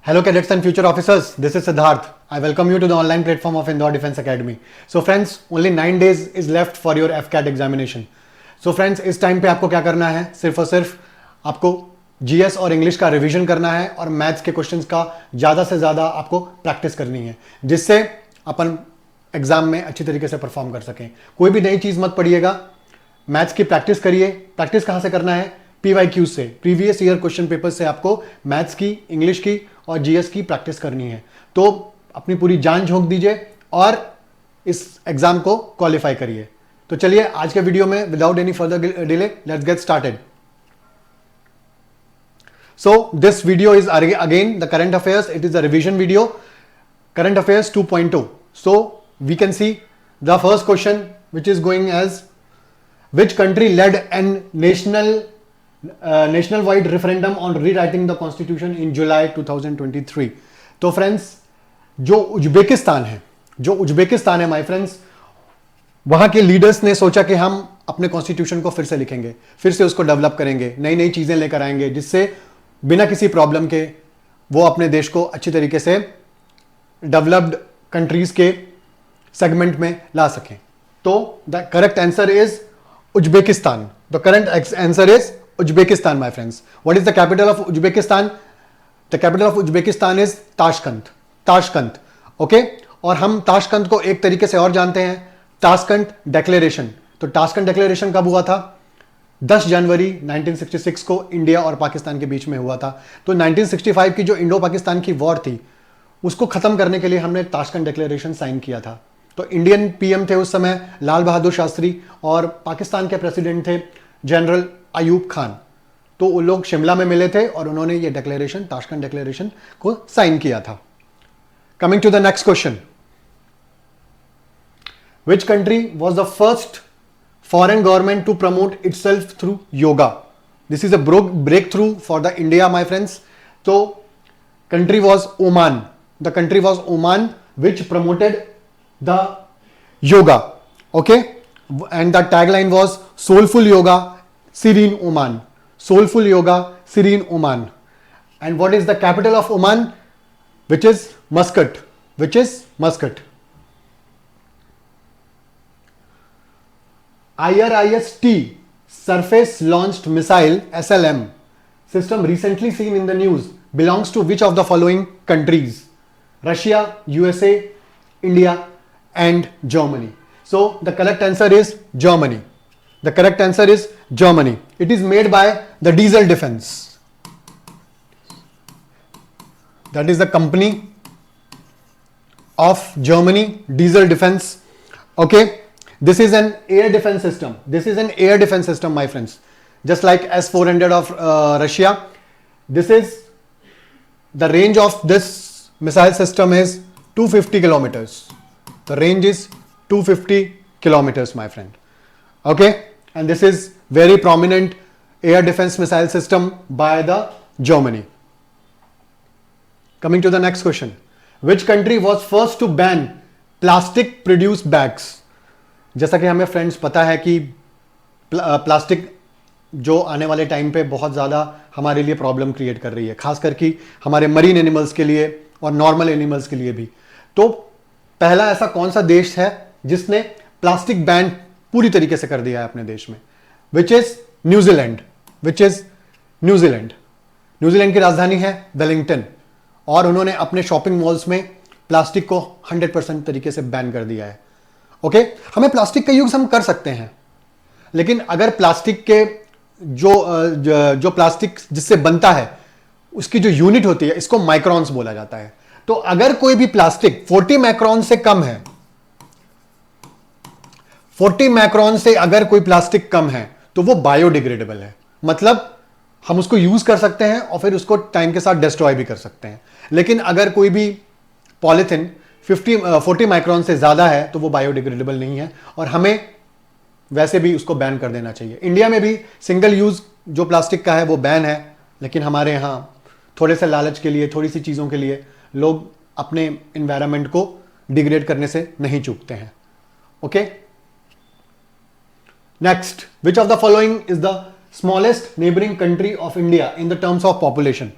Hello cadets and future officers, this is Siddharth. I welcome you to the online platform of Indore Defense Academy. So friends, only 9 days is left for your FCAT examination. So friends, इस time पे आपको क्या करना है, सिर्फ और सिर्फ आपको जीएस और इंग्लिश का रिवीजन करना है और मैथ्स के क्वेश्चंस का ज़्यादा से ज़्यादा आपको प्रैक्टिस करनी है, जिससे अपन एग्जाम में अच्छी तरीके से परफॉर्म कर सकें. कोई भी नई चीज़ मत पढ़िएगा, मैथ्स की प्रैक्टिस करिए. प्रैक्टिस कहाँ से करना है? PYQ से, प्रीवियस ईयर क्वेश्चन पेपर से आपको मैथ्स की, इंग्लिश की और जीएस की प्रैक्टिस करनी है. तो अपनी पूरी जान झोंक दीजिए और इस एग्जाम को क्वालिफाई करिए. तो चलिए आज के वीडियो में without any further delay let's get started. So this video is again the current affairs. It is a revision video, current affairs 2.2. So we can see the first question, which is going as, which country led an national-wide referendum on rewriting the constitution in July 2023? तो friends, जो Uzbekistan है my friends, वहां के leaders ने सोचा कि हम अपने कॉन्स्टिट्यूशन को फिर से लिखेंगे, फिर से उसको डेवलप करेंगे, नई नई चीजें लेकर आएंगे, जिससे बिना किसी प्रॉब्लम के वो अपने देश को अच्छी तरीके से डेवलप्ड कंट्रीज के सेगमेंट में ला सकें. तो the correct answer is Uzbekistan. The correct answer is Uzbekistan my friends. What is the capital of Uzbekistan? The capital of Uzbekistan is Tashkent. Okay, और हम ताशकंद को एक तरीके से और जानते हैं, ताशकंद डेक्लेरेशन. तो ताशकंद डेक्लेरेशन कब हुआ था? 10 जनवरी 1966 को इंडिया और पाकिस्तान के बीच में हुआ था. तो 1965 की जो इंडो पाकिस्तान की वॉर थी, उसको खत्म करने के लिए हमने ताशकंद डेक्लेरेशन साइन किया था. तो इंडियन पीएम थे उस समय लाल बहादुर शास्त्री और पाकिस्तान के प्रेसिडेंट थे जनरल अयूब खान. तो वो लोग शिमला में मिले थे और उन्होंने ये डेक्लेरेशन, ताशकंद डेक्लेरेशन को साइन किया था. Coming to the next question, which country was the first foreign government to promote itself through yoga? This is a breakthrough for the India, my friends. So country was Oman. The country was Oman, which promoted the yoga. Okay, and the tagline was soulful yoga, serene Oman. Soulful yoga, serene Oman. And what is the capital of Oman? Which is Muscat. IRIS-T surface launched missile SLM system recently seen in the news belongs to which of the following countries? Russia, USA, India and Germany. So the correct answer is Germany. The correct answer is Germany. It is made by the Diesel Defense. That is the company of Germany, Diesel Defense. Okay. This is an air defense system. My friends. Just like S-400 of Russia. This is the range of this missile system is 250 kilometers. The range is 250 kilometers, my friend. Okay. And this is very prominent air defense missile system by the Germany. Coming to the next question. Which country was first to ban plastic produced bags? जैसा कि हमें friends पता है कि plastic जो आने वाले time पे बहुत ज़्यादा हमारे लिए प्रॉब्लम क्रिएट कर रही है, खास करके हमारे मरीन एनिमल्स के लिए और नॉर्मल एनिमल्स के लिए भी. तो पहला ऐसा कौन सा देश है जिसने प्लास्टिक बैन पूरी तरीके से कर दिया है अपने देश में? Which is New Zealand. न्यूजीलैंड की राजधानी है वेलिंगटन और उन्होंने अपने शॉपिंग मॉल्स में प्लास्टिक को 100% तरीके से बैन कर दिया है. ओके, हमें प्लास्टिक का यूज हम कर सकते हैं, लेकिन अगर प्लास्टिक के जो प्लास्टिक जिससे बनता है उसकी जो यूनिट होती है, इसको माइक्रॉन्स बोला जाता है. तो अगर कोई भी प्लास्टिक 40 माइक्रॉन से कम है, 40 माइक्रॉन से अगर कोई प्लास्टिक कम है तो वो बायोडिग्रेडेबल है. मतलब हम उसको यूज कर सकते हैं और फिर उसको टाइम के साथ डिस्ट्रॉय भी कर सकते हैं. लेकिन अगर कोई भी पॉलिथिन 40 माइक्रॉन से ज्यादा है तो वो बायोडिग्रेडेबल नहीं है और हमें वैसे भी उसको बैन कर देना चाहिए. इंडिया में भी सिंगल यूज जो प्लास्टिक का है वो बैन है, लेकिन हमारे यहाँ थोड़े से लालच के लिए, थोड़ी सी चीजों के लिए लोग अपने एनवायरनमेंट को डिग्रेड करने से नहीं चूकते हैं. Okay, next, which of the following is the smallest neighboring country of India in the terms of population,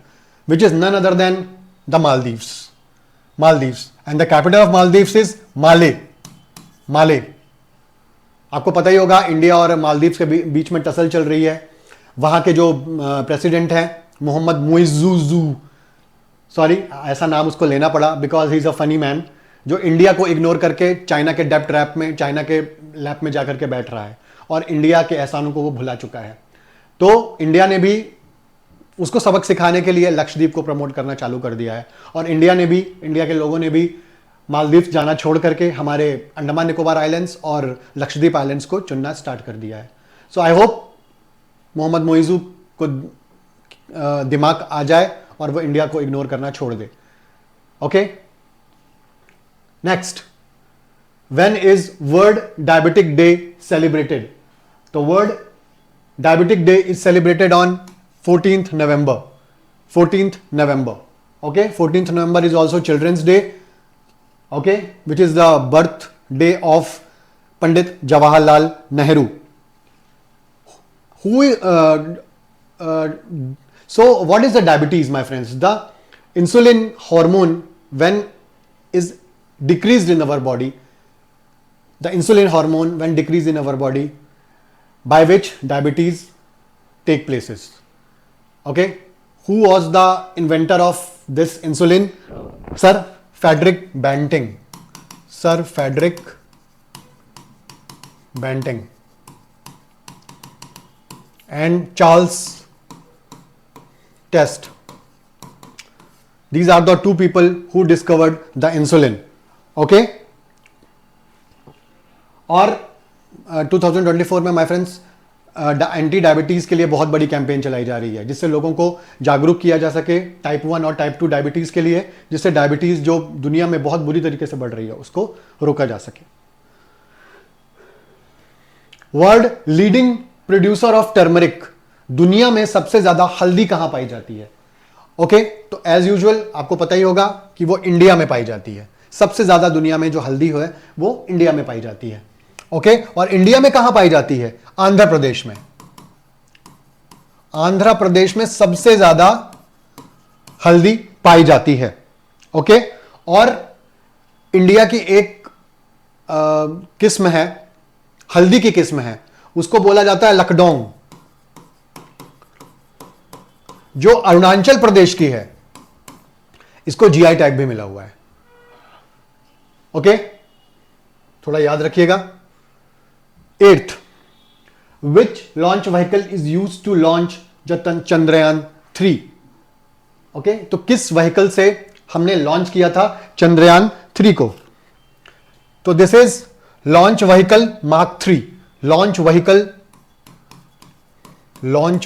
which is none other than the Maldives and the capital of Maldives is Male. आपको पता ही होगा India और मालदीव्स के बीच में टसल चल रही है। वहां के जो प्रेसिडेंट हैं मोहम्मद मुइज़्ज़ू, सॉरी ऐसा नाम उसको लेना पड़ा because he is a funny man, जो इंडिया को इग्नोर करके चाइना के डेप्ट ट्रैप में, चाइना के लैप में जाकर के बैठ रहा है और इंडिया के एहसानों को वो भुला चुका है। तो इंडिया ने भी उसको सबक सिखाने के लिए लक्षद्वीप को प्रमोट करना चालू कर दिया है और इंडिया के लोगों ने भी मालदीव जाना छोड़ करके हमारे अंडमान निकोबार आइलैंड्स और लक्षद्वीप आइलैंड्स को चुनना स्टार्ट कर दिया है। सो आई होप मोहम्मद मुइज़्ज़ू को दिमाग आ जाए और वो इंडिया को इग्नोर करना छोड़ दे। Okay, next, when is world diabetic day celebrated? तो world diabetic day is celebrated on 14th November. 14th November. Okay, 14th November is also Children's Day. Okay, which is the birth day of Pandit Jawaharlal Nehru. So what is the diabetes, my friends? The insulin hormone, when is decreased in our body, the insulin hormone when decreased in our body, by which diabetes take places. Okay, who was the inventor of this insulin? Sir Frederick Banting. Sir Frederick Banting and Charles Test. These are the two people who discovered the insulin. Okay, और 2024 में my friends anti diabetes के लिए बहुत बड़ी campaign चलाई जा रही है, जिससे लोगों को जागरूक किया जा सके टाइप 1 और टाइप 2 डायबिटीज के लिए, जिससे डायबिटीज जो दुनिया में बहुत बुरी तरीके से बढ़ रही है उसको रोका जा सके। World leading producer of turmeric, दुनिया में सबसे ज्यादा हल्दी कहां पाई जाती है? ओके, तो एज यूजुअल आपको पता ही होगा कि वो इंडिया में पाई जाती है। सबसे ज्यादा दुनिया में जो हल्दी है वो इंडिया में पाई जाती है। ओके, और इंडिया में कहां पाई जाती है? आंध्र प्रदेश में। आंध्र प्रदेश में सबसे ज्यादा हल्दी पाई जाती है। ओके, और इंडिया की एक किस्म है, हल्दी की किस्म है, उसको बोला जाता है लकडोंग, जो अरुणाचल प्रदेश की है। इसको जीआई टैग भी मिला हुआ है। ओके, थोड़ा याद रखिएगा। 8th, which launch vehicle is used to launch Chandrayaan 3? Okay, तो किस व्हीकल से हमने लॉन्च किया था चंद्रयान 3 को? तो this is launch vehicle mark 3। Launch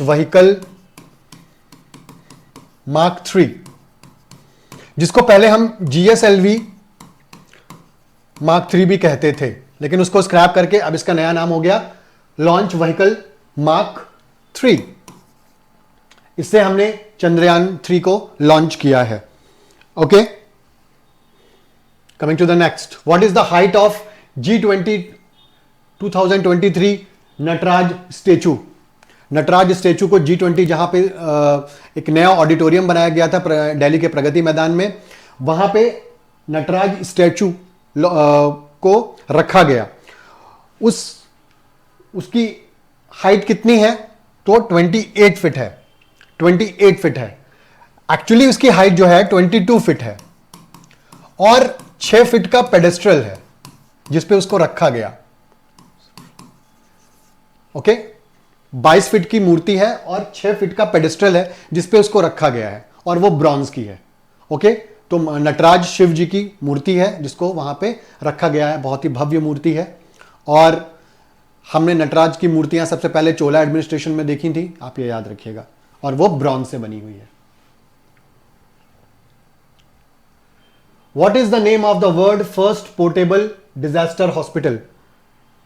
vehicle mark 3, जिसको पहले हम GSLV मार्क 3 भी कहते थे, लेकिन उसको स्क्रैप करके अब इसका नया नाम हो गया लॉन्च व्हीकल मार्क 3। इससे हमने चंद्रयान 3 को लॉन्च किया है। Okay, coming to the next, what is the height of G20 2023 Nataraja statue? Nataraja statue को G20, जहां पे एक नया ऑडिटोरियम बनाया गया था दिल्ली के प्रगति मैदान में, वहां पे नटराज स्टेचू को रखा गया। उसकी हाइट कितनी है? तो 28 फीट है। 28 फीट है। एक्चुअली उसकी हाइट जो है 22 फीट है और 6 फीट का पेडेस्ट्रल है जिसपे उसको रखा गया। ओके, 22 फीट की मूर्ति है और 6 फीट का पेडेस्ट्रल है जिसपे उसको रखा गया है और वो ब्रॉन्ज की है। ओके, तो नटराज शिव जी की मूर्ति है जिसको वहां पे रखा गया है। बहुत ही भव्य मूर्ति है और हमने नटराज की मूर्तियां सबसे पहले चोला एडमिनिस्ट्रेशन में देखी थी, आप ये याद रखिएगा, और वो ब्रॉन्ज से बनी हुई है। What is the name of the world first portable disaster hospital?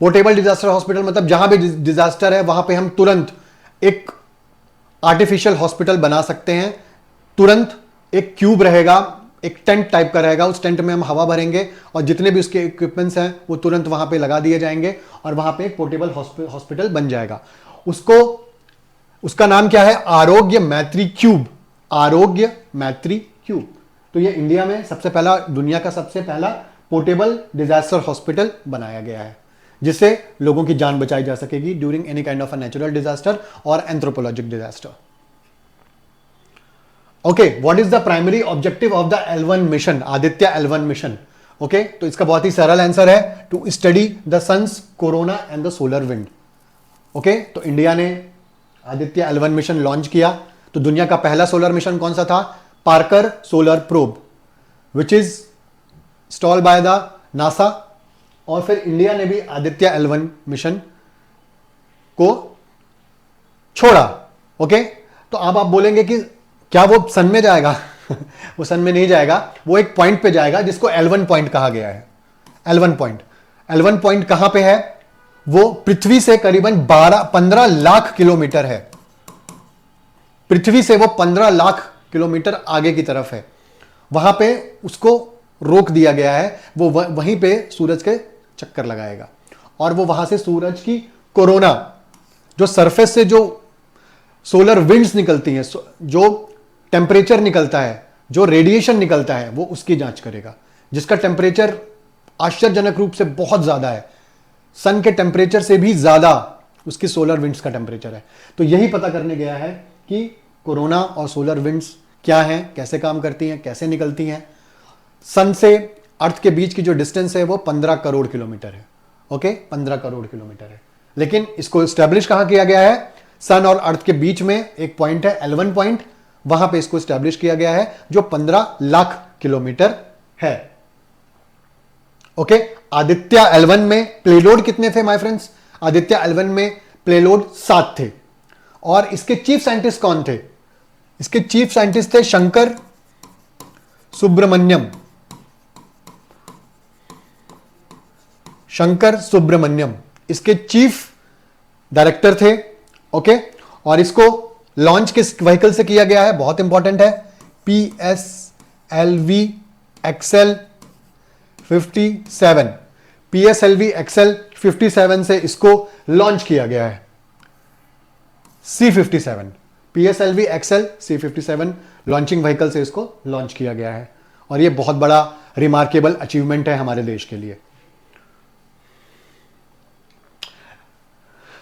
Portable disaster hospital मतलब जहां भी डिजास्टर है वहां पे हम तुरंत एक आर्टिफिशियल हॉस्पिटल बना सकते हैं। तुरंत एक क्यूब रहेगा, एक टेंट टाइप का रहेगा, उस टेंट में हम हवा भरेंगे और जितने भी उसके इक्विपमेंट्स हैं वो तुरंत वहां पे लगा दिए जाएंगे और वहां पे एक पोर्टेबल हॉस्पिटल बन जाएगा। उसका नाम क्या है? आरोग्य मैत्री क्यूब। आरोग्य मैत्री क्यूब। तो ये इंडिया में सबसे पहला, दुनिया का सबसे पहला पोर्टेबल डिजास्टर हॉस्पिटल बनाया गया है, जिससे लोगों की जान बचाई जा सकेगी during any kind of a natural disaster और anthropologic disaster. Okay, what is the primary objective of the L1 mission, Aditya L1 mission? Okay, तो इसका बहुत ही सरल आंसर है, to study the suns, corona and the solar wind. Okay, तो India ने Aditya L1 mission launch किया। तो दुनिया का पहला सोलर मिशन कौन सा था? Parker solar probe, which is stall by the NASA. और फिर इंडिया ने भी आदित्य L1 मिशन को छोड़ा। ओके, तो अब आप बोलेंगे कि क्या वो सन में जाएगा? वो सन में नहीं जाएगा, वो एक पॉइंट पे जाएगा जिसको L1 पॉइंट कहा गया है। L1 पॉइंट, L1 पॉइंट कहां पे है? वो पृथ्वी से करीबन 15 लाख किलोमीटर है। पृथ्वी से वो 15 लाख किलोमीटर आगे की तरफ है। वहां पे उसको रोक दिया गया है, वो वहीं पे सूरज के चक्कर लगाएगा और वो वहां से सूरज की कोरोना, जो सरफेस से जो सोलर विंड्स निकलती हैं, जो टेम्परेचर निकलता है, जो रेडिएशन निकलता है, वो उसकी जांच करेगा, जिसका टेम्परेचर आश्चर्यजनक रूप से बहुत ज्यादा है। सन के टेम्परेचर से भी ज्यादा उसकी सोलर विंड्स का टेम्परेचर है। तो यही पता करने गया है कि कोरोना और सोलर विंड्स क्या हैं, कैसे काम करती हैं, कैसे निकलती हैं। सन से अर्थ के बीच की जो डिस्टेंस है वो 15 करोड़ किलोमीटर है। ओके, 15 करोड़ किलोमीटर है। लेकिन इसको स्टैब्लिश कहां किया गया है? सन और अर्थ के बीच में एक पॉइंट है, L1 पॉइंट, वहां पे इसको स्टैब्लिश किया गया है, जो 15 लाख किलोमीटर है। ओके, आदित्य L1 में प्लेलोड कितने थे माय फ्रेंड्स? आदित्य L1 में प्लेलोड 7 थे। और इसके चीफ साइंटिस्ट कौन थे? इसके चीफ साइंटिस्ट थे शंकर सुब्रमण्यम। शंकर सुब्रमण्यम इसके चीफ डायरेक्टर थे। ओके, और इसको लॉन्च किस व्हीकल से किया गया है? बहुत इंपॉर्टेंट है, PSLV XL 57। PSLV XL 57 से इसको लॉन्च किया गया है। C57, PSLV XL C57 launching vehicle से इसको लॉन्च किया गया है। और यह बहुत बड़ा रिमार्केबल अचीवमेंट है हमारे देश के लिए।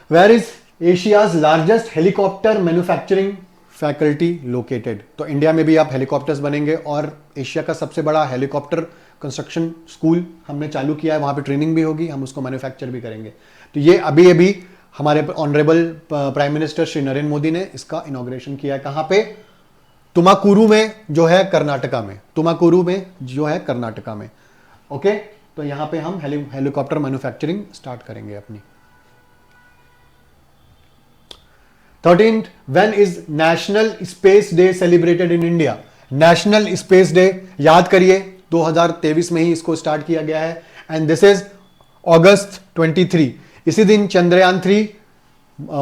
Where is Asia's largest helicopter manufacturing faculty located? तो इंडिया में भी आप हेलीकॉप्टर्स बनेंगे और एशिया का सबसे बड़ा हेलीकॉप्टर कंस्ट्रक्शन स्कूल हमने चालू किया है, वहां पे ट्रेनिंग भी होगी, हम उसको मैन्युफैक्चर भी करेंगे। तो ये अभी हमारे honourable prime minister Shri Narendra Modi ने इसका इनॉग्रेशन किया है। कहां पे? तुमाकुरू में, जो है कर्नाटका में। तुमाकुरू में जो है कर्नाटका में। ओके, तो यहां पे हम हेलीकॉप्टर मैन्युफैक्चरिंग स्टार्ट करेंगे अपनी। 13th, when is national space day celebrated in India? National space day याद करिए 2023 में ही इसको स्टार्ट किया गया है, एंड दिस इज अगस्त 23। इसी दिन चंद्रयान 3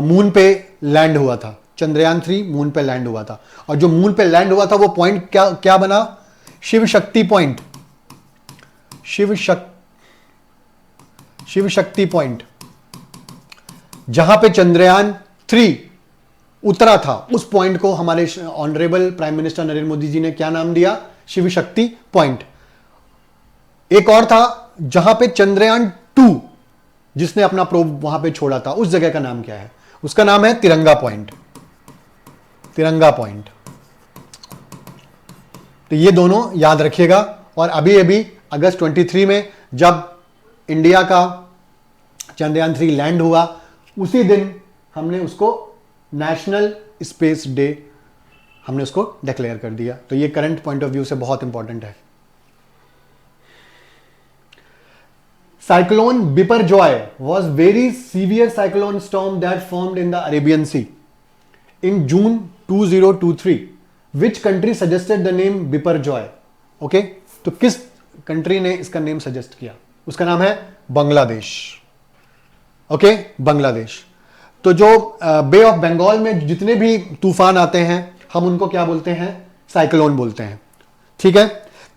मून पे लैंड हुआ था। चंद्रयान 3 मून पे लैंड हुआ था, और जो मून पे लैंड हुआ था वो पॉइंट क्या बना? शिव शक्ति पॉइंट। शिव शक्ति पॉइंट, जहां पे चंद्रयान 3 उतरा था, उस पॉइंट को हमारे honourable prime minister Narendra Modi ji ने क्या नाम दिया? शिव शक्ति पॉइंट। एक और था जहां पे चंद्रयान 2 जिसने अपना प्रोब वहां पे छोड़ा था, उस जगह का नाम क्या है? उसका नाम है तिरंगा पॉइंट। तिरंगा पॉइंट। तो ये दोनों याद रखिएगा। और अभी अगस्त 23 में जब इंडिया का चंद्रयान 3 लैंड हुआ, उसी दिन हमने उसको नेशनल स्पेस डे हमने उसको डिक्लेयर कर दिया। तो ये करंट पॉइंट ऑफ व्यू से बहुत इंपॉर्टेंट है। Cyclone Biparjoy was very severe cyclone storm that formed in the Arabian Sea in June 2023. Which country suggested the name Biparjoy? Okay, तो किस कंट्री ने इसका नेम सजेस्ट किया? उसका नाम है बांग्लादेश। ओके, बांग्लादेश। तो जो बे ऑफ बंगाल में जितने भी तूफान आते हैं, हम उनको क्या बोलते हैं? साइक्लोन बोलते हैं। ठीक है,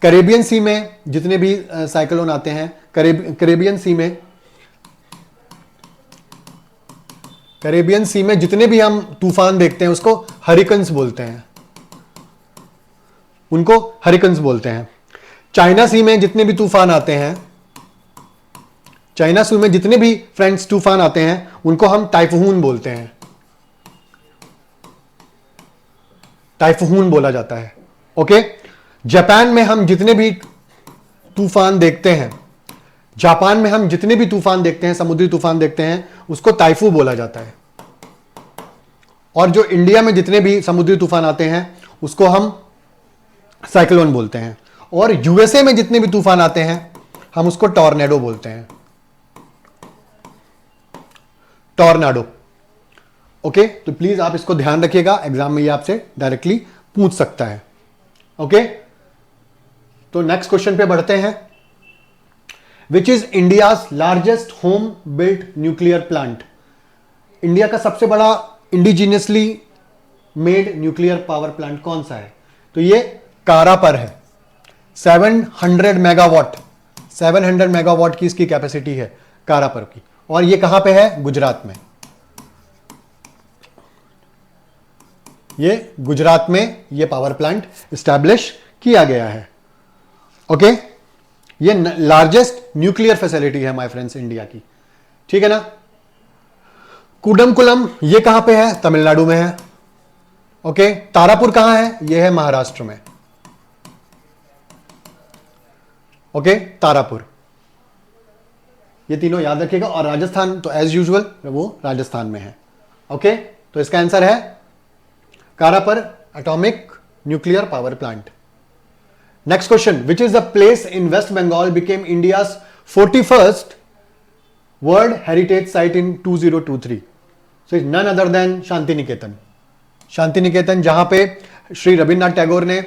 कैरेबियन सी में जितने भी साइक्लोन आते हैं, कैरेबियन सी में जितने भी हम तूफान देखते हैं, उसको हरिकन्स बोलते हैं। उनको हरिकन्स बोलते हैं। चाइना सी में जितने भी तूफान आते हैं, चाइना सी में जितने भी फ्रेंड्स तूफान आते हैं उनको हम टाइफून बोलते हैं, टाइफून बोला जाता है। ओके, जापान में हम जितने भी तूफान देखते हैं, जापान में हम जितने भी तूफान देखते हैं, समुद्री तूफान देखते हैं, उसको टाइफू बोला जाता है। और जो इंडिया में जितने भी समुद्री तूफान आते हैं उसको हम साइक्लोन बोलते हैं। और यूएसए में जितने भी तूफान आते हैं हम उसको टॉर्नेडो बोलते हैं, टॉर्नाडो। ओके, तो प्लीज आप इसको ध्यान रखिएगा, एग्जाम में ये आपसे डायरेक्टली पूछ सकता है। ओके, तो नेक्स्ट क्वेश्चन पे बढ़ते हैं। Which is India's largest home built nuclear plant? India का सबसे बड़ा indigenously made nuclear power plant कौन सा है? तो ये कारापर है। 700 मेगावाट, 700 मेगावाट की इसकी कैपेसिटी है कारापर की। और ये कहां पे है? गुजरात में। ये गुजरात में ये पावर प्लांट स्टैब्लिश किया गया है। ओके, ये लार्जेस्ट न्यूक्लियर फैसिलिटी है माय फ्रेंड्स इंडिया की, ठीक है ना। कुडमकुलम ये कहां पे है? तमिलनाडु में है। ओके, तारापुर कहां है? ये है महाराष्ट्र में। ओके, तारापुर, ये तीनों याद रखिएगा। और राजस्थान तो एज यूजुअल वो राजस्थान में है। ओके, तो इसका आंसर है Kakrapar atomic nuclear power plant. Next question, which is the place in West Bengal became India's 41st world heritage site in 2023? So is none other than Shanti Niketan. Shanti Niketan, जहां पे श्री रविन्द्रनाथ टैगोर ने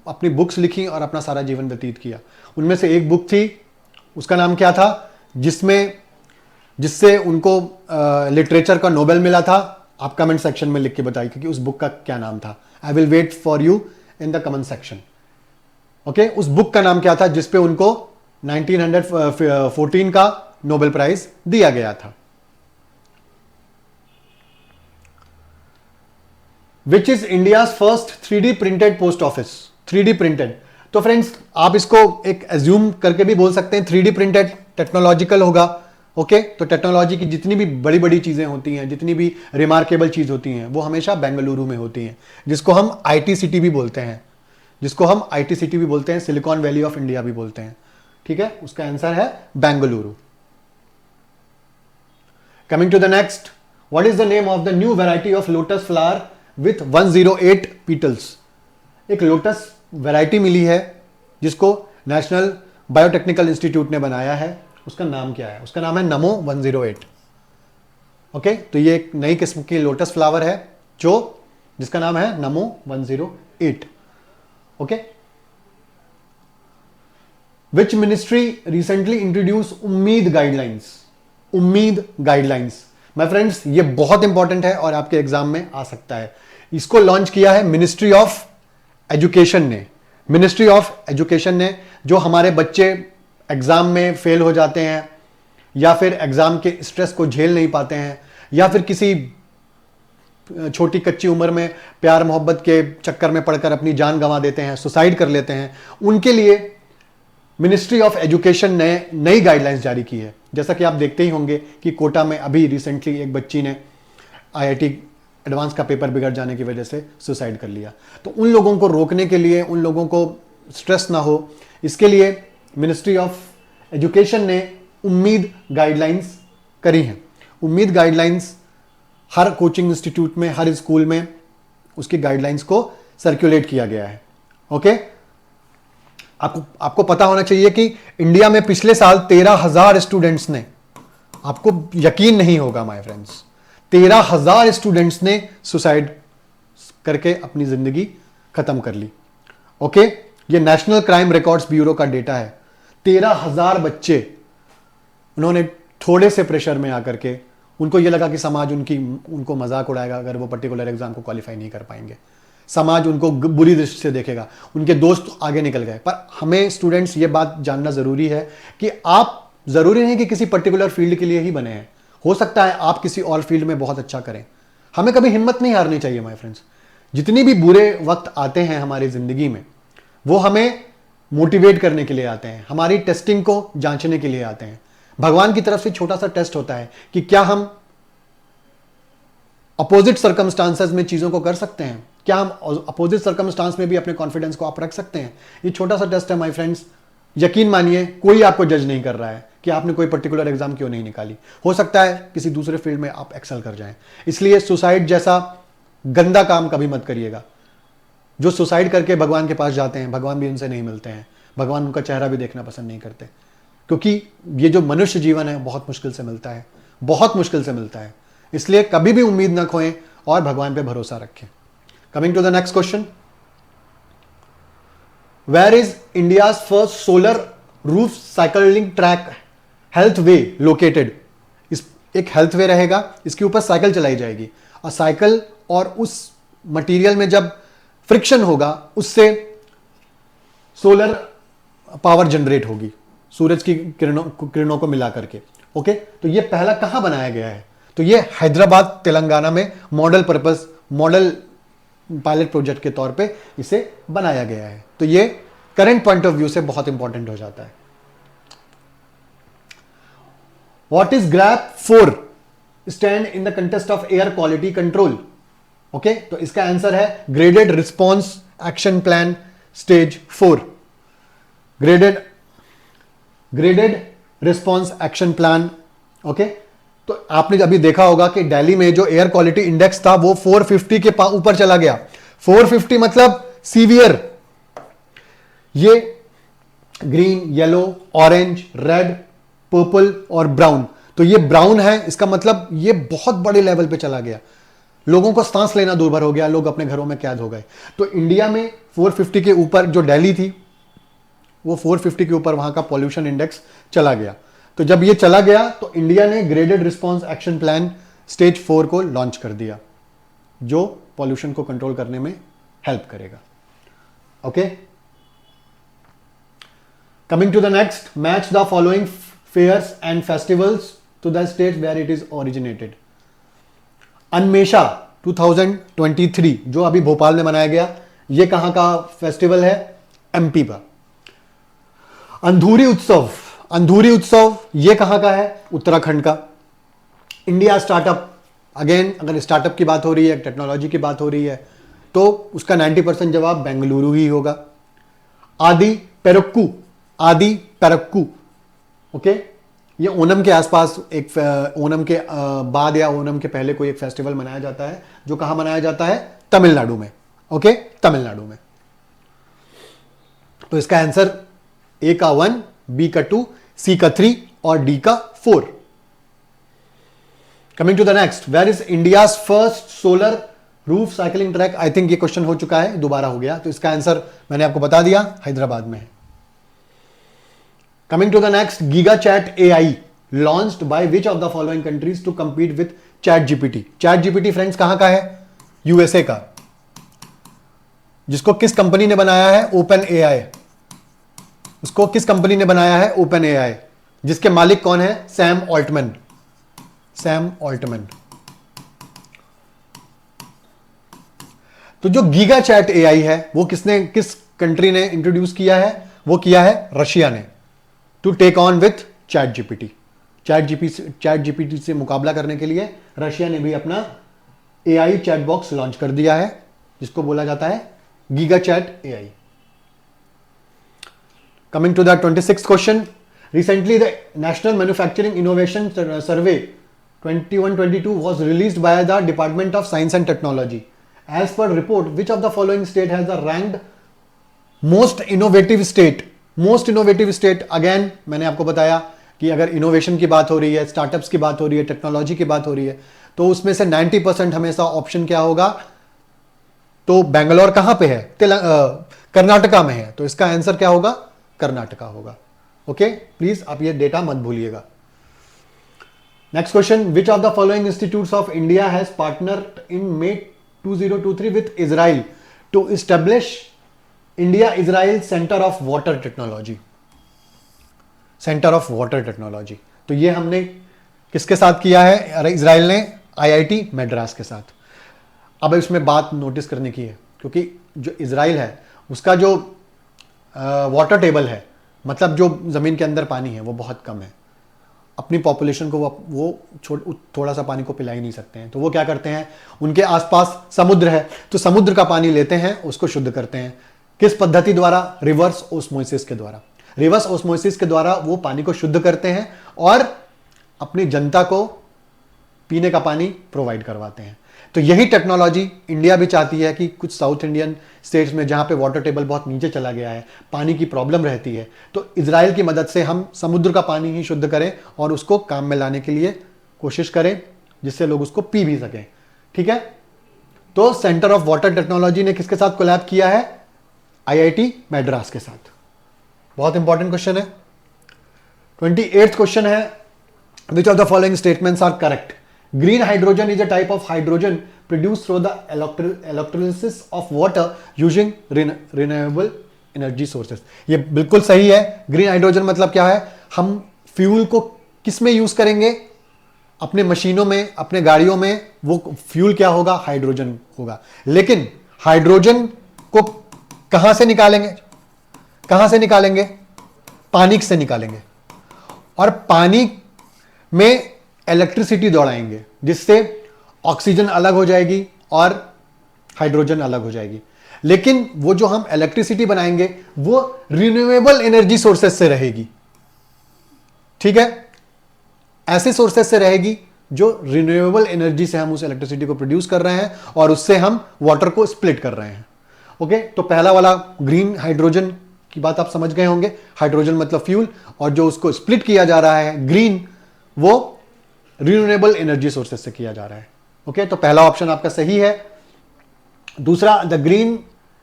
अपनी बुक्स लिखी और अपना सारा जीवन व्यतीत किया। उनमें से एक बुक थी, उसका नाम क्या था, जिससे उनको लिटरेचर का नोबेल मिला था? आप कमेंट सेक्शन में लिख के बताइए क्योंकि उस बुक का क्या नाम था। I will wait for you in the comment section. Okay, उस बुक का नाम क्या था जिसपे उनको 1914 का नोबेल प्राइज दिया गया था? Which is India's first 3D printed post office? 3D printed, तो फ्रेंड्स आप इसको एक एज्यूम करके भी बोल सकते हैं 3D प्रिंटेड टेक्नोलॉजिकल होगा। ओके, तो टेक्नोलॉजी की जितनी भी बड़ी बड़ी चीजें होती हैं, जितनी भी रिमार्केबल चीज होती हैं, वो हमेशा बेंगलुरु में होती हैं, जिसको हम IT सिटी भी बोलते हैं, जिसको हम IT सिटी भी बोलते हैं, सिलिकॉन वैली ऑफ इंडिया भी बोलते हैं। ठीक है, उसका आंसर है Bengaluru. Coming to the next, what is the name of the new variety of lotus flower with 108 petals? एक लोटस वैरायटी मिली है जिसको नेशनल बायोटेक्निकल इंस्टीट्यूट ने बनाया है, उसका नाम क्या है? उसका नाम है नमो 108। ओके, तो ये एक नई किस्म की लोटस फ्लावर है जिसका नाम है नमो 108। Okay, which ministry recently introduce उम्मीद गाइडलाइंस? उम्मीद गाइडलाइंस माय फ्रेंड्स, ये बहुत इंपॉर्टेंट है और आपके एग्जाम में आ सकता है। इसको लॉन्च किया है मिनिस्ट्री ऑफ एजुकेशन ने। मिनिस्ट्री ऑफ एजुकेशन ने, जो हमारे बच्चे एग्जाम में फेल हो जाते हैं या फिर एग्जाम के स्ट्रेस को झेल नहीं पाते हैं या फिर किसी छोटी कच्ची उम्र में प्यार मोहब्बत के चक्कर में पड़कर अपनी जान गंवा देते हैं, सुसाइड कर लेते हैं, उनके लिए मिनिस्ट्री ऑफ एजुकेशन ने नई गाइडलाइंस जारी की है। जैसा कि आप देखते ही होंगे कि कोटा में अभी रिसेंटली एक बच्ची ने IIT एडवांस का पेपर बिगड़ जाने की वजह से सुसाइड कर लिया। तो उन लोगों को रोकने के लिए, उन लोगों को स्ट्रेस ना हो, इसके लिए मिनिस्ट्री ऑफ एजुकेशन ने उम्मीद गाइडलाइंस करी हैं। उम्मीद गाइडलाइंस हर कोचिंग इंस्टीट्यूट में, हर स्कूल में उसकी गाइडलाइंस को सर्कुलेट किया गया है। ओके, आपको पता होना चाहिए कि इंडिया में पिछले साल 13,000 स्टूडेंट्स ने, आपको यकीन नहीं होगा माय फ्रेंड्स, 13,000 स्टूडेंट्स ने सुसाइड करके अपनी जिंदगी खत्म कर ली। ओके, ये नेशनल क्राइम रिकॉर्ड्स ब्यूरो का डेटा है। 13,000 बच्चे, उन्होंने थोड़े से प्रेशर में आकर के, उनको ये लगा कि समाज उनको मजाक उड़ाएगा अगर वो पर्टिकुलर एग्जाम को क्वालिफाई नहीं कर पाएंगे, समाज उनको बुरी दृष्टि से देखेगा, उनके दोस्त आगे निकल गए। पर हमें स्टूडेंट्स ये बात जानना जरूरी है कि आप जरूरी नहीं कि किसी पर्टिकुलर फील्ड के लिए ही बने हैं, हो सकता है आप किसी और फील्ड में बहुत अच्छा करें। हमें कभी हिम्मत नहीं हारनी चाहिए माय फ्रेंड्स। जितनी भी बुरे वक्त आते हैं हमारी जिंदगी में, वो हमें मोटिवेट करने के लिए आते हैं, हमारी टेस्टिंग को जांचने के लिए आते हैं। भगवान की तरफ से छोटा सा टेस्ट होता है कि क्या हम अपोजिट सर्कमस्टांसेस में चीजों को कर सकते हैं, क्या हम अपोजिट सर्कमस्टांस में भी अपने कॉन्फिडेंस को आप रख सकते हैं। ये छोटा सा टेस्ट है माय फ्रेंड्स। यकीन मानिए कोई आपको जज नहीं कर रहा है कि आपने कोई पर्टिकुलर एग्जाम क्यों नहीं निकाली। हो सकता है किसी दूसरे फील्ड में आप एक्सेल कर जाएं। इसलिए सुसाइड जैसा गंदा काम कभी मत करिएगा। जो सुसाइड करके भगवान के पास जाते हैं, भगवान भी उनसे नहीं मिलते हैं, भगवान उनका चेहरा भी देखना पसंद नहीं करते, क्योंकि ये जो मनुष्य जीवन है बहुत मुश्किल से मिलता है, बहुत मुश्किल से मिलता है। इसलिए कभी भी उम्मीद ना खोएं और भगवान पे भरोसा रखें। Coming to the next question, where is India's first solar roof cycling track health way located. इस एक हेल्थ वे रहेगा, इसके ऊपर साइकिल चलाई जाएगी और साइकिल और उस मटेरियल में जब फ्रिक्शन होगा उससे सोलर पावर जनरेट होगी, सूरज की किरणों को मिला करके। ओके, तो ये पहला कहां बनाया गया है? तो ये हैदराबाद तेलंगाना में मॉडल पायलट प्रोजेक्ट के तौर पे इसे बनाया गया है। तो ये करंट पॉइंट ऑफ व्यू से बहुत इंपॉर्टेंट हो जाता है। What is grab 4 stand in the contest of air quality control? Okay, तो इसका आंसर है graded response action plan stage 4। Graded response action plan. Okay, तो आपने अभी देखा होगा कि दिल्ली में जो एयर क्वालिटी इंडेक्स था वो 450 के ऊपर चला गया। 450 मतलब सीवियर। ये green, yellow, orange, red, purple और ब्राउन। तो ये ब्राउन है, इसका मतलब ये बहुत बड़े लेवल पे चला गया। लोगों को सांस लेना दूभर हो गया, लोग अपने घरों में कैद हो गए। तो इंडिया में 450 के ऊपर जो दिल्ली थी वो 450 के ऊपर वहां का पॉल्यूशन इंडेक्स चला गया। तो जब ये चला गया तो इंडिया ने graded response action plan stage 4 को लॉन्च कर दिया, जो पॉल्यूशन को कंट्रोल करने में हेल्प करेगा। Okay, coming to the next, match the following fairs and festivals to the state where it is originated. Anmesha 2023 जो अभी भोपाल में मनाया गया, ये कहां का फेस्टिवल है? एमपी का। अंधूरी उत्सव ये कहां का है? उत्तराखंड का। इंडिया स्टार्टअप, अगेन अगर स्टार्टअप की बात हो रही है, टेक्नोलॉजी की बात हो रही है, तो उसका 90% जवाब बेंगलुरु ही होगा। आदि पेरक्कू। ओके, ये ओनम के आसपास ओनम के बाद या ओनम के पहले कोई एक फेस्टिवल मनाया जाता है, जो कहां मनाया जाता है? तमिलनाडु में। ओके, तमिलनाडु में। तो इसका आंसर ए का 1, बी का 2, सी का 3 और डी का 4। Coming to the next, where is India's first solar roof cycling track? I think ये क्वेश्चन हो चुका है, दोबारा हो गया। तो इसका आंसर मैंने आपको बता दिया, हैदराबाद में है। Coming to the next, GigaChat AI launched by which of the following countries to compete with ChatGPT? ChatGPT friends कहां का है? यूएसए का। जिसको किस कंपनी ने बनाया है? OpenAI। उसको किस कंपनी ने बनाया है? OpenAI। जिसके मालिक कौन है? Sam Altman. तो जो GigaChat AI है वो किस कंट्री ने इंट्रोड्यूस किया है? वो किया है रशिया ने, to take on with chat से मुकाबला करने के लिए रशिया ने भी अपना AI चैट बॉक्स लॉन्च कर दिया है, जिसको बोला जाता है GigaChat AI। Coming to the 26th question, recently the national manufacturing innovation survey 21-22 was released by the Department of Science and Technology. As per report, which of the following state has the ranked most innovative state? Most innovative state, again मैंने आपको बताया कि अगर innovation की बात हो रही है, स्टार्टअप्स की बात हो रही है, टेक्नोलॉजी की बात हो रही है, तो उसमें से 90% हमेशा ऑप्शन क्या होगा? तो बेंगलोर कहां पे है? कर्नाटका में है। तो इसका आंसर क्या होगा? कर्नाटका होगा। ओके, प्लीज आप ये डेटा मत भूलिएगा। Next question, which of the following institutes of India has partnered in May 2023 with Israel to establish India Israel centre of water technology. तो ये हमने किसके साथ किया है? इजराइल ने IIT मद्रास के साथ। अब इसमें बात नोटिस करने की है, क्योंकि जो इजराइल है उसका जो वाटर टेबल है, मतलब जो जमीन के अंदर पानी है वो बहुत कम है, अपनी पॉपुलेशन को वो थोड़ा सा पानी को पिला ही नहीं सकते हैं, तो वो क्या करते हैं, उनके आसपास समुद्र है तो समुद्र का पानी लेते हैं, उसको शुद्ध करते हैं। किस पद्धति द्वारा? रिवर्स ऑस्मोसिस के द्वारा। रिवर्स ऑस्मोसिस के द्वारा वो पानी को शुद्ध करते हैं और अपनी जनता को पीने का पानी प्रोवाइड करवाते हैं। तो यही टेक्नोलॉजी इंडिया भी चाहती है कि कुछ साउथ इंडियन स्टेट्स में जहां पे वाटर टेबल बहुत नीचे चला गया है, पानी की प्रॉब्लम रहती है, तो इजराइल की मदद से हम समुद्र का पानी ही शुद्ध करें और उसको काम में लाने के लिए कोशिश करें, जिससे लोग उसको पी भी सकें। ठीक है, तो सेंटर ऑफ वाटर टेक्नोलॉजी ने किसके साथ कोलैब किया है? आईआईटी मैड्रास के साथ। बहुत इंपॉर्टेंट क्वेश्चन है। 28th क्वेश्चन है, which of the following statements are correct? Green hydrogen is a type of hydrogen produced through the electrolysis of water using renewable energy sources. ये बिल्कुल सही है। ग्रीन हाइड्रोजन मतलब क्या है? हम फ्यूल को किस में यूज करेंगे? अपने मशीनों में, अपने गाड़ियों में वो फ्यूल क्या होगा? हाइड्रोजन होगा। लेकिन हाइड्रोजन को कहां से निकालेंगे? कहां से निकालेंगे? पानी से निकालेंगे, और पानी में इलेक्ट्रिसिटी दौड़ाएंगे, जिससे ऑक्सीजन अलग हो जाएगी और हाइड्रोजन अलग हो जाएगी। लेकिन वो जो हम इलेक्ट्रिसिटी बनाएंगे वो रिन्यूएबल एनर्जी सोर्सेज से रहेगी। ठीक है, ऐसे सोर्सेज से रहेगी जो रिन्यूएबल एनर्जी से हम उस इलेक्ट्रिसिटी को प्रोड्यूस कर रहे हैं और उससे हम वाटर को स्प्लिट कर रहे हैं। ओके, तो पहला वाला ग्रीन हाइड्रोजन की बात आप समझ गए होंगे। हाइड्रोजन मतलब फ्यूल, और जो उसको स्प्लिट किया जा रहा है ग्रीन, वो रिन्यूएबल एनर्जी सोर्सेज से किया जा रहा है। ओके, तो पहला ऑप्शन आपका सही है। दूसरा, the green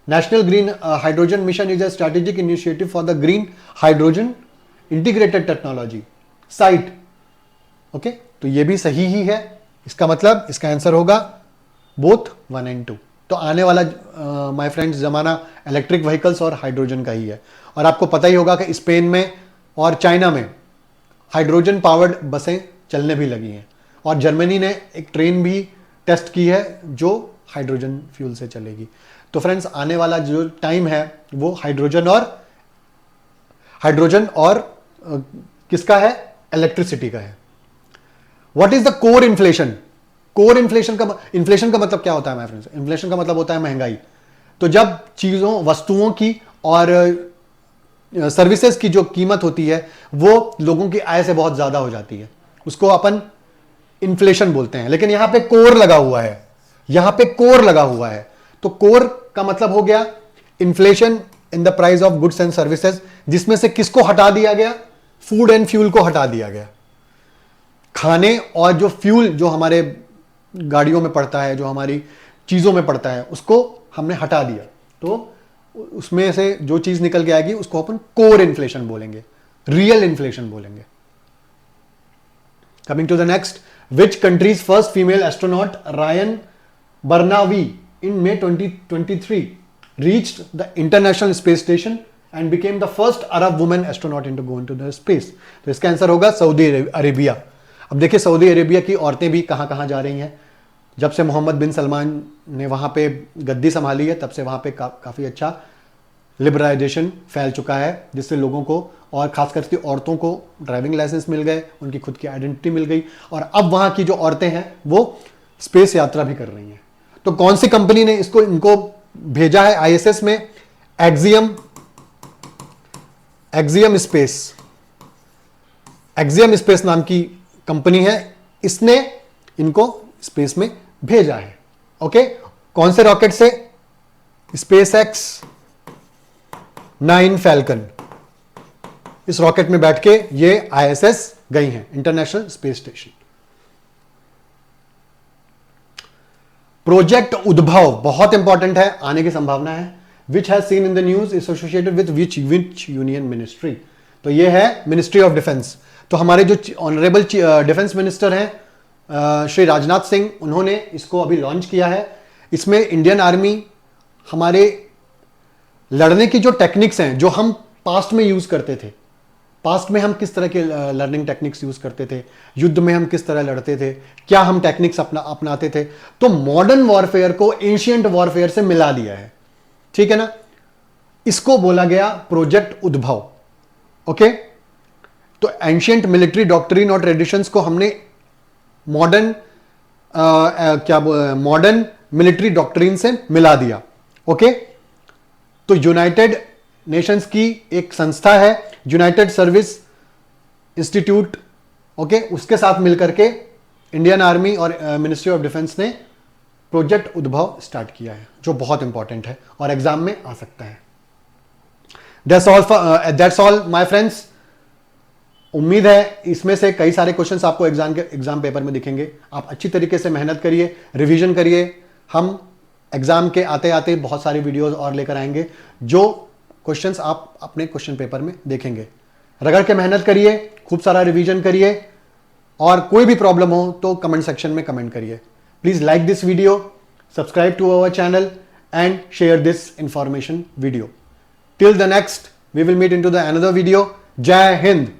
national green hydrogen mission is a strategic initiative for the green hydrogen integrated technology site. Okay, तो ये भी सही ही है। इसका मतलब इसका आंसर होगा बोथ 1 and 2। तो आने वाला माय फ्रेंड्स जमाना इलेक्ट्रिक व्हीकल्स और हाइड्रोजन का ही है। और आपको पता ही होगा कि स्पेन में और चाइना में हाइड्रोजन पावर्ड बसें चलने भी लगी हैं, और जर्मनी ने एक ट्रेन भी टेस्ट की है जो हाइड्रोजन फ्यूल से चलेगी। तो फ्रेंड्स, आने वाला जो टाइम है वो हाइड्रोजन और किसका है? इलेक्ट्रिसिटी का है। What is the core inflation? Core inflation का मतलब क्या होता है माय फ्रेंड्स? इन्फ्लेशन का मतलब होता है महंगाई। तो जब चीजों, वस्तुओं की और सर्विसेज की जो कीमत होती है वो लोगों की आय से बहुत ज्यादा हो जाती है, उसको अपन इन्फ्लेशन बोलते हैं। लेकिन यहां पे कोर लगा हुआ है, यहां पे कोर लगा हुआ है, तो कोर का मतलब हो गया inflation in the price of goods and services, जिसमें से किसको हटा दिया गया? फूड एंड फ्यूल को हटा दिया गया। खाने और जो फ्यूल जो हमारे गाड़ियों में पड़ता है, जो हमारी चीजों में पड़ता है, उसको हमने हटा दिया, तो उसमें से जो चीज निकल के आएगी उसको अपन कोर इन्फ्लेशन बोलेंगे, रियल इन्फ्लेशन बोलेंगे। Coming to the next, which country's first female astronaut Ryan Barnawi in May 2023 reached the International Space Station and became the first Arab woman astronaut to go into the space? तो इसका answer होगा Saudi Arabia. अब देखिए Saudi Arabia की औरतें भी कहां कहां जा रही हैं। जब से मोहम्मद बिन सलमान ने वहां पे गद्दी संभाली है, तब से वहां पे काफी अच्छा लिबरलाइजेशन फैल चुका है, जिससे लोगों को और खास करके औरतों को ड्राइविंग लाइसेंस मिल गए, उनकी खुद की आइडेंटिटी मिल गई, और अब वहां की जो औरतें हैं वो स्पेस यात्रा भी कर रही हैं। तो कौन सी कंपनी ने इनको भेजा है आईएसएस में? एक्सियम स्पेस नाम की कंपनी है, इसने इनको स्पेस में भेजा है। ओके, कौन से रॉकेट से? SpaceX 9 फैल्कन, इस रॉकेट में बैठ के ये आईएसएस गई हैं, इंटरनेशनल स्पेस स्टेशन। प्रोजेक्ट उद्भव बहुत इंपॉर्टेंट है, आने की संभावना है। Which has seen in the news associated with which union ministry? तो ये है मिनिस्ट्री ऑफ डिफेंस। तो हमारे जो ऑनरेबल डिफेंस मिनिस्टर हैं श्री राजनाथ सिंह, उन्होंने इसको अभी लॉन्च किया है। इसमें इंडियन आर्मी हमारे लड़ने की जो टेक्निक्स हैं, जो हम पास्ट में यूज करते थे, पास्ट में हम किस तरह के लर्निंग टेक्निक्स यूज करते थे, युद्ध में हम किस तरह लड़ते थे, क्या हम टेक्निक्स अपनाते थे, तो मॉडर्न वॉरफेयर को एंशिएंट वॉरफेयर से मिला दिया है। ठीक है ना? इसको बोला गया प्रोजेक्ट उद्भव। ओके, तो एंशियंट मिलिट्री डॉक्ट्रिन और ट्रेडिशंस को हमने मॉडर्न मॉडर्न मिलिट्री डॉक्ट्रिन से मिला दिया। ओके, तो यूनाइटेड नेशंस की एक संस्था है यूनाइटेड सर्विस इंस्टीट्यूट, ओके, उसके साथ मिलकर के इंडियन आर्मी और मिनिस्ट्री ऑफ डिफेंस ने प्रोजेक्ट उद्भव स्टार्ट किया है, जो बहुत इंपॉर्टेंट है और एग्जाम में आ सकता है। That's all my friends. उम्मीद है इसमें से कई सारे क्वेश्चंस आपको एग्जाम पेपर में दिखेंगे। आप अच्छी तरीके से मेहनत करिए, रिवीजन करिए। हम एग्जाम के आते आते बहुत सारी वीडियोस और लेकर आएंगे जो क्वेश्चंस आप अपने क्वेश्चन पेपर में देखेंगे। रगड़ के मेहनत करिए, खूब सारा रिवीजन करिए, और कोई भी प्रॉब्लम हो तो कमेंट सेक्शन में कमेंट करिए। Please like this video, subscribe to our channel and share this information video. Till the next, we will meet into the another video. जय हिंद।